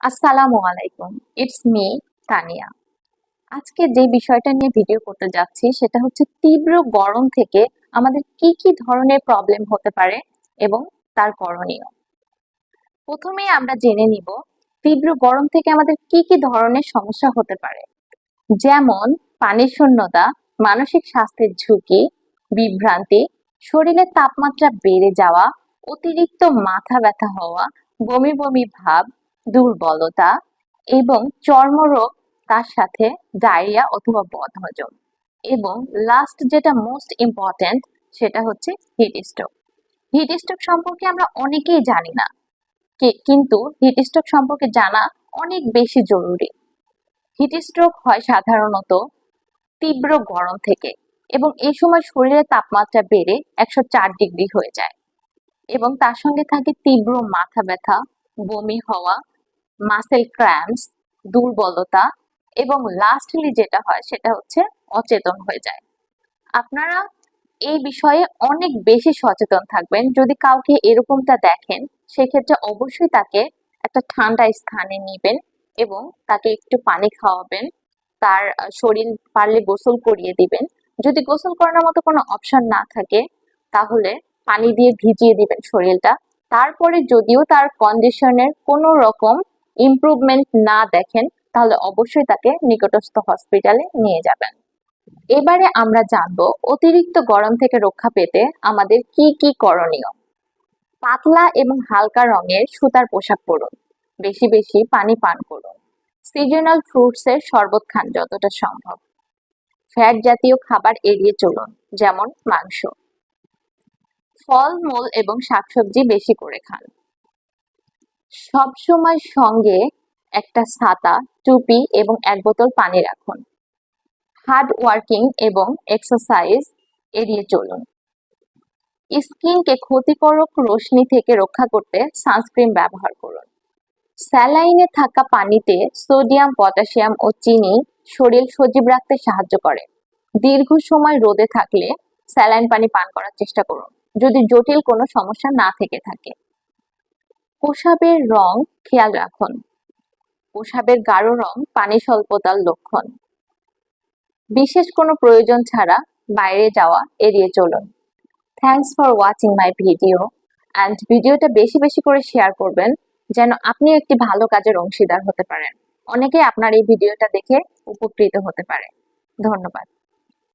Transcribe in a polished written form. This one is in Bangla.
আসসালামু আলাইকুম। It's me Tania. আজকে যে বিষয়টা নিয়ে ভিডিও করতে যাচ্ছি সেটা হচ্ছে তীব্র গরম থেকে আমাদের কি কি ধরনের প্রবলেম হতে পারে এবং তার করণীয়। প্রথমেই আমরা জেনে নিব তীব্র গরম থেকে আমাদের কি কি ধরনের সমস্যা হতে পারে, যেমন পানির শূন্যতা, মানসিক স্বাস্থ্যের ঝুঁকি, বিভ্রান্তি, শরীরের তাপমাত্রা বেড়ে যাওয়া, অতিরিক্ত মাথা ব্যথা হওয়া, বমি বমি ভাব, দুর্বলতা এবং চর্মরোগ, তার সাথে ডায়রিয়া অথবা বদহজম, এবং লাস্ট যেটা মোস্ট ইম্পর্ট্যান্ট সেটা হচ্ছে হিট স্ট্রোক। হিট স্ট্রোক সম্পর্কে আমরা অনেকেই জানি না, কিন্তু হিট স্ট্রোক সম্পর্কে জানা অনেক বেশি জরুরি। হিট স্ট্রোক হয় সাধারণত তীব্র গরম থেকে, এবং এই সময় শরীরের তাপমাত্রা বেড়ে 104 ডিগ্রি হয়ে যায় এবং তার সঙ্গে থাকে তীব্র মাথা ব্যথা, বমি হওয়া, মাসেল ক্র্যাম্পস, দুর্বলতা, এবং লাস্টলি যেটা হয় সেটা হচ্ছে অচেতন হয়ে যায়। আপনারা এই বিষয়ে অনেক বেশি সচেতন থাকবেন। যদি কাউকে এরকমটা দেখেন, সেক্ষেত্রে অবশ্যই তাকে একটা ঠান্ডা স্থানে নিবেন এবং তাকে একটু পানি খাওয়াবেন। তার শরীর পারলে গোসল করিয়ে দিবেন। যদি গোসল করানোর মতো কোনো অপশন না থাকে, তাহলে পানি দিয়ে ভিজিয়ে দিবেন শরীরটা। তারপরে যদিও তার কন্ডিশনের কোনো রকম ইমপ্রুভমেন্ট না দেখেন, তাহলে অবশ্যই তাকে নিকটস্থ হসপিটালে নিয়ে যাবেন। এবারে আমরা জানবো অতিরিক্ত গরম থেকে রক্ষা পেতে আমাদের কি কি করণীয়। পাতলা এবং হালকা রঙের সুতার পোশাক পরুন, বেশি বেশি পানি পান করুন, সিজনাল ফ্রুটসের শরবত খান যতটা সম্ভব, ফ্যাট জাতীয় খাবার এড়িয়ে চলুন, যেমন মাংস, ফলমূল এবং শাকসবজি বেশি করে খান। সব সময় সঙ্গে একটা ছাতা, টুপি এবং এক বোতল পানি রাখুন। হার্ড ওয়ার্কিং এবং এক্সারসাইজ এড়িয়ে চলুন। স্কিনকে ক্ষতিকারক রশ্মি থেকে রক্ষা করতে সানস্ক্রিন ব্যবহার করুন। স্যালাইনে থাকা পানিতে সোডিয়াম, পটাশিয়াম ও চিনি শরীর সজীব রাখতে সাহায্য করে। দীর্ঘ সময় রোদে থাকলে স্যালাইন পানি পান করার চেষ্টা করুন, যদি জটিল কোনো সমস্যা না থেকে থাকে। প্রস্রাবের রং খেয়াল রাখুন। প্রস্রাবের গাঢ় রং পানি স্বল্পতার লক্ষণ। বিশেষ কোনো প্রয়োজন ছাড়া বাইরে যাওয়া এড়িয়ে চলুন। Thanks for watching my video, and ভিডিওটা বেশি বেশি করে শেয়ার করবেন, যেন আপনি একটি ভালো কাজের অংশীদার হতে পারেন। অনেকে আপনার এই ভিডিওটা দেখে উপকৃত হতে পারে। ধন্যবাদ।